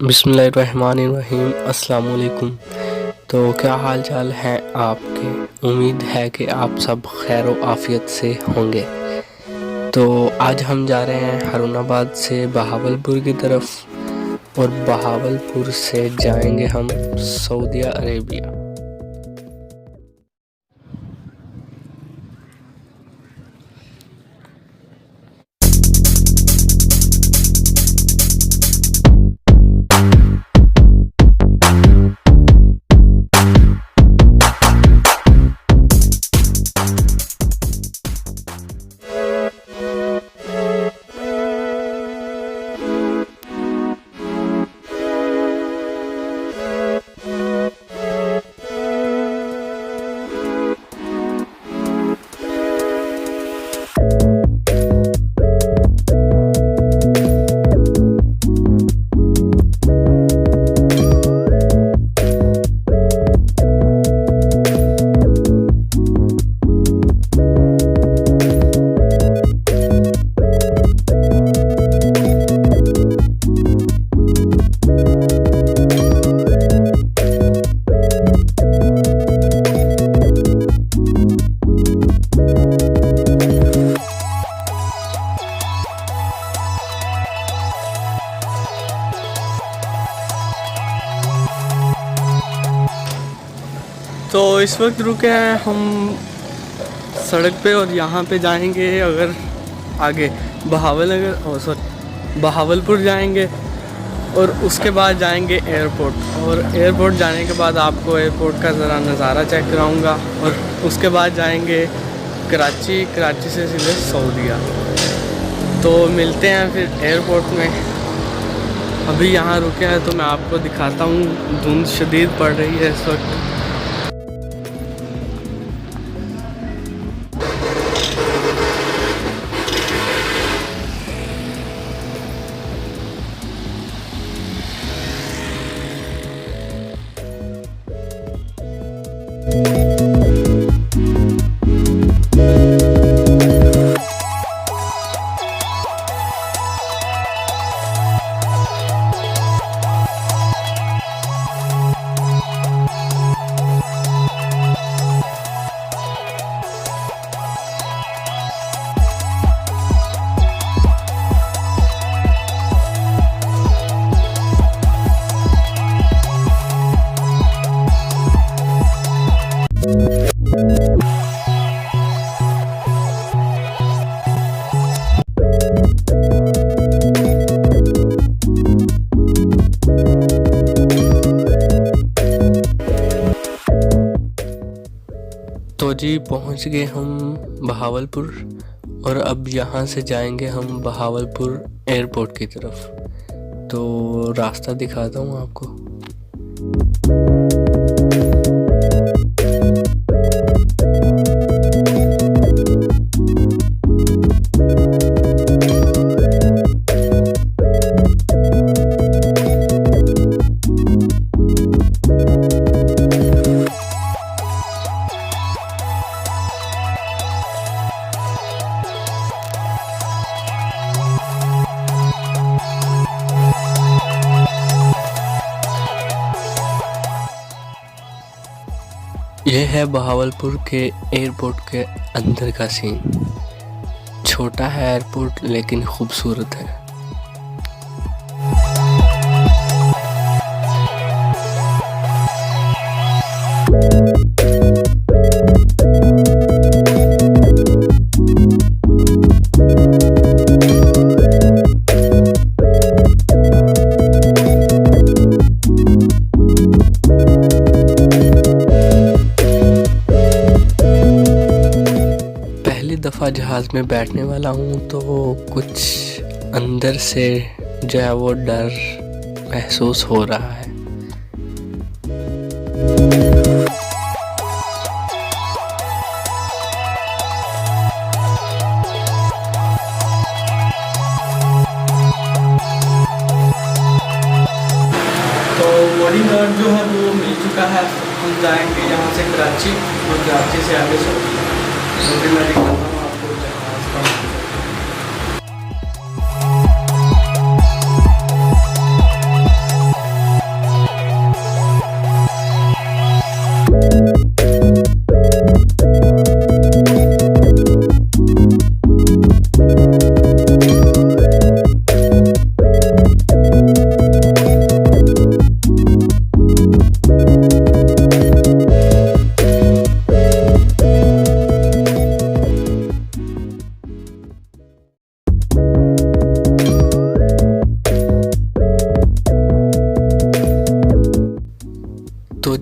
बिस्मिल्लाहिर्रहमानिर्रहीम। अस्सलामुअलैकुम। तो क्या हाल चाल है आपके? उम्मीद है कि आप सब खैर व आफ़ियत से होंगे। तो आज हम जा रहे हैं हारूनाबाद से बहावलपुर की तरफ और बहावलपुर से जाएंगे हम सऊदी अरेबिया। तो इस वक्त रुके हैं हम सड़क पे और यहाँ पे जाएंगे अगर आगे बहावलपुर जाएंगे और उसके बाद जाएंगे एयरपोर्ट। और एयरपोर्ट जाने के बाद आपको एयरपोर्ट का ज़रा नज़ारा चेक कराऊंगा और उसके बाद जाएंगे कराची से सीधे सऊदीया। तो मिलते हैं फिर एयरपोर्ट में। अभी यहाँ रुके हैं तो मैं आपको दिखाता हूँ। धुंध शदीद पड़ रही है इस वक्त। तो जी पहुंच गए हम बहावलपुर और अब यहाँ से जाएंगे हम बहावलपुर एयरपोर्ट की तरफ। तो रास्ता दिखाता हूँ आपको। यह है बहावलपुर के एयरपोर्ट के अंदर का सीन। छोटा है एयरपोर्ट लेकिन खूबसूरत है। दफ़ा जहाज़ में बैठने वाला हूँ तो कुछ अंदर से जो है वो डर महसूस हो रहा है। तो बॉडी गार्ड जो है वो मिल चुका है। हम जाएंगे यहाँ से कराची और कराची से आगे सऊदीया। मैं दिखाता हूँ आपको जहाज़ का।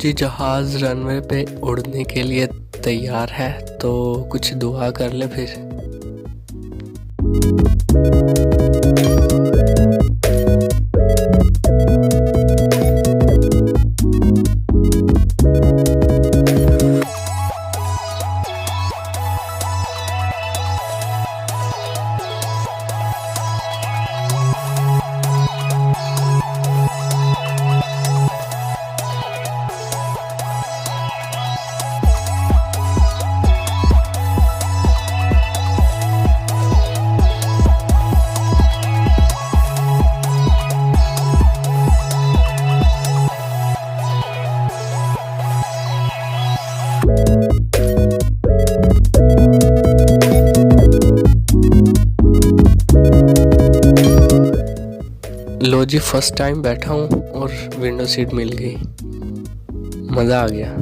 जी जहाज़ रनवे पे उड़ने के लिए तैयार है, तो कुछ दुआ कर ले फिर। लो जी, फर्स्ट टाइम बैठा हूँ और विंडो सीट मिल गई, मज़ा आ गया।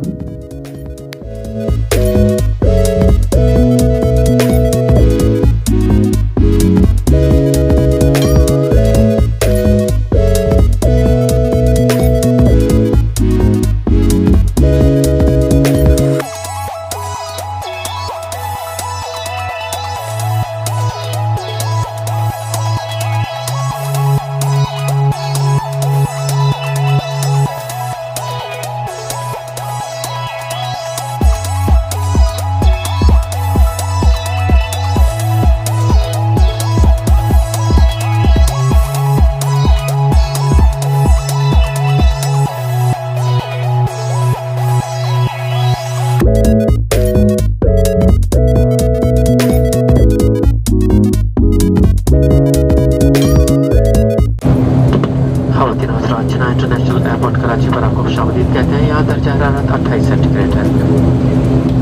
इंटरनेशनल एयरपोर्ट कराची पर आपको खुशामदीद कहते हैं। यहाँ दर्जा हरारत 28 सेंटीग्रेड है।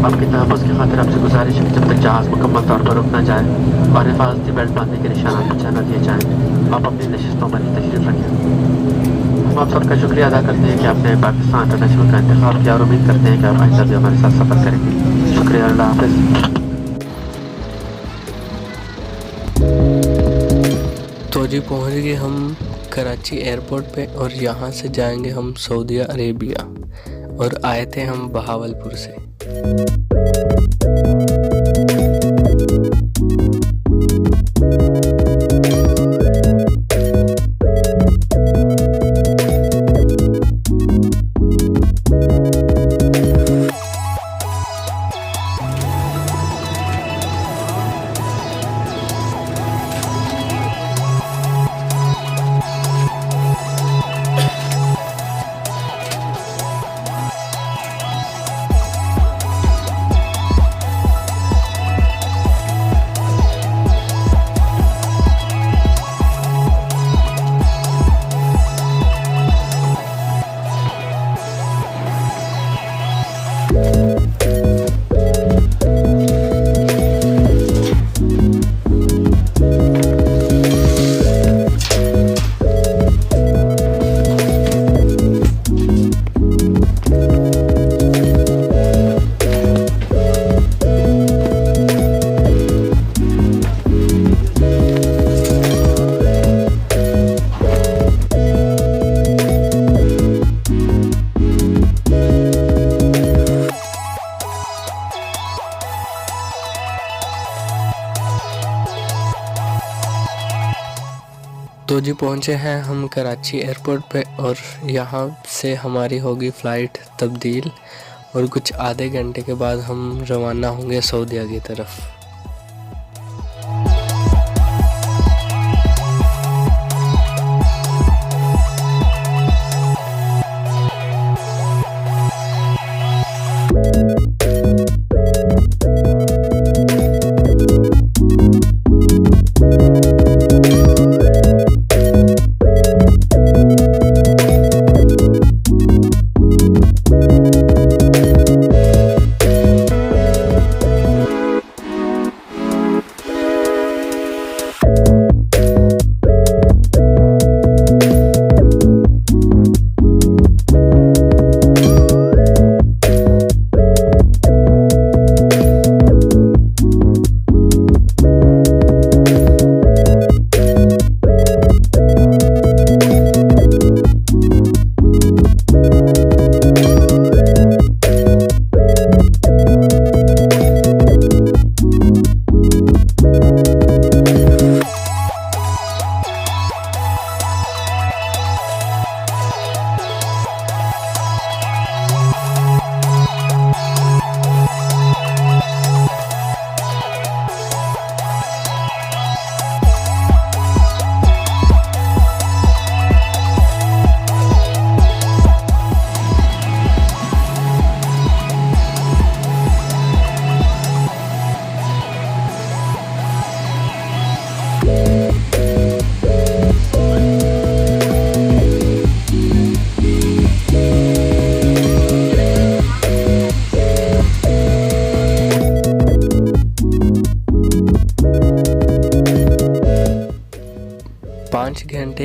आपके तहफ़्फ़ुज़ की खातिर आपसे गुजारिश है कि जब तक जहाज़ मुकम्मल तौर पर रुक न जाए और हिफाजती बेल्ट बांधने के निशानात पीछे न दिए जाएँ, आप अपनी नशिस्तों पर ही तशरीफ़ रखें। हम आप सबका शुक्रिया अदा करते हैं कि आपने पाकिस्तान इंटरनेशनल का इंतखाब किया और उम्मीद करते हैं कि आप आइंदा भी हमारे साथ सफ़र करेंगे। शुक्रिया, अल्लाह हाफ़िज़। तो जी पहुँच गए हम कराची एयरपोर्ट पे और यहाँ से जाएंगे हम सऊदी अरेबिया, और आए थे हम बहावलपुर से। तो जी पहुँचे हैं हम कराची एयरपोर्ट पे, और यहाँ से हमारी होगी फ़्लाइट तब्दील, और कुछ आधे घंटे के बाद हम रवाना होंगे सऊदीया की तरफ।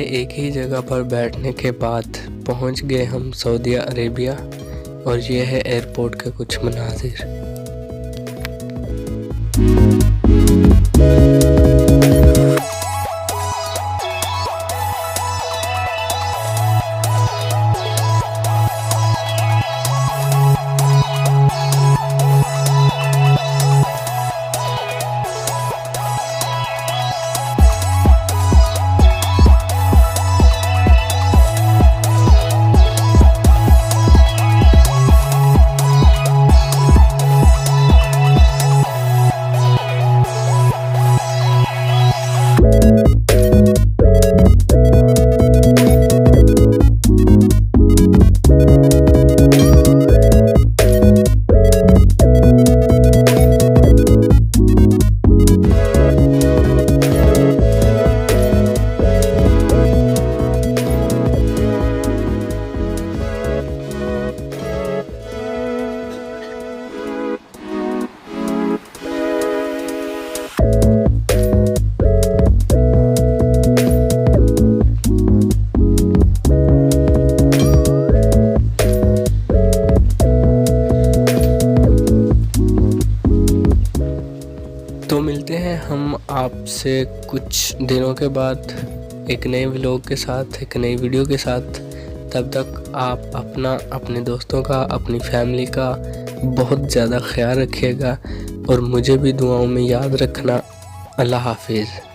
घंटे एक ही जगह पर बैठने के बाद पहुंच गए हम सऊदी अरेबिया और ये है एयरपोर्ट के कुछ मनाजिर। तो मिलते हैं हम आपसे कुछ दिनों के बाद एक नए व्लॉग के साथ, एक नई वीडियो के साथ। तब तक आप अपना, अपने दोस्तों का, अपनी फैमिली का बहुत ज़्यादा ख्याल रखिएगा और मुझे भी दुआओं में याद रखना। अल्लाह हाफिज़।